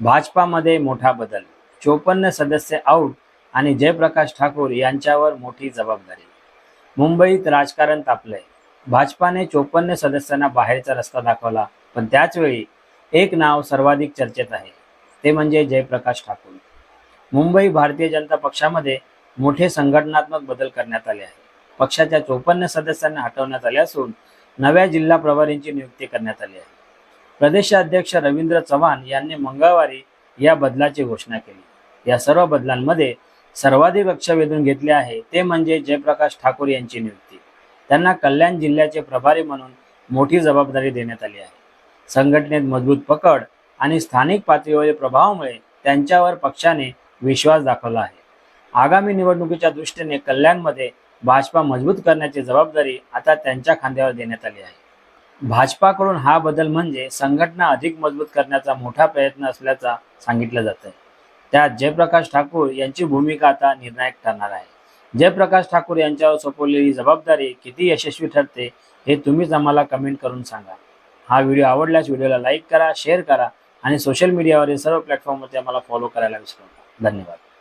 भाजपामध्ये मोठा बदल, 54 सदस्य आऊट आणि जयप्रकाश ठाकूर यांच्यावर मोठी जबाबदारी. मुंबईत राजकारण तापलंय. भाजपाने 54 सदस्यांना बाहेरचा रस्ता दाखवला, पण त्याचवेळी एक नाव सर्वाधिक चर्चेत आहे, ते म्हणजे जयप्रकाश ठाकूर. मुंबई भारतीय जनता पक्षामध्ये मोठे संघटनात्मक बदल करण्यात आले आहे. पक्षाच्या 54 सदस्यांना हटवण्यात आले असून नव्या जिल्हा प्रभारींची नियुक्ती करण्यात आली आहे. प्रदेशाध्यक्ष रवींद्र चव्हाण यांनी मंगळवारी या बदलाची घोषणा केली. या सर्व बदलांमध्ये सर्वाधिक लक्ष वेधून घेतले आहे ते म्हणजे जयप्रकाश ठाकूर यांची नियुक्ती. त्यांना कल्याण जिल्ह्याचे प्रभारी म्हणून मोठी जबाबदारी देण्यात आली आहे. संघटनेत मजबूत पकड आणि स्थानिक पातळीवरील प्रभावामुळे त्यांच्यावर पक्षाने विश्वास दाखवला आहे. आगामी निवडणुकीच्या दृष्टीने कल्याणमध्ये भाजपा मजबूत करण्याची जबाबदारी आता त्यांच्या खांद्यावर देण्यात आली आहे. भाजपाकडून हा बदल म्हणजे संघटना अधिक मजबूत करण्याचा मोठा प्रयत्न असल्याचा सांगितलं जात आहे. त्यात जयप्रकाश ठाकूर यांची भूमिका आता निर्णायक ठरणार आहे. जयप्रकाश ठाकूर यांच्यावर सोपवलेली जबाबदारी किती यशस्वी ठरते हे तुम्हीच आम्हाला कमेंट करून सांगा. हा व्हिडिओ आवडल्यास व्हिडिओला लाईक करा, शेअर करा आणि सोशल मीडियावरील सर्व प्लॅटफॉर्मवरती आम्हाला फॉलो करायला विसरू नका. धन्यवाद.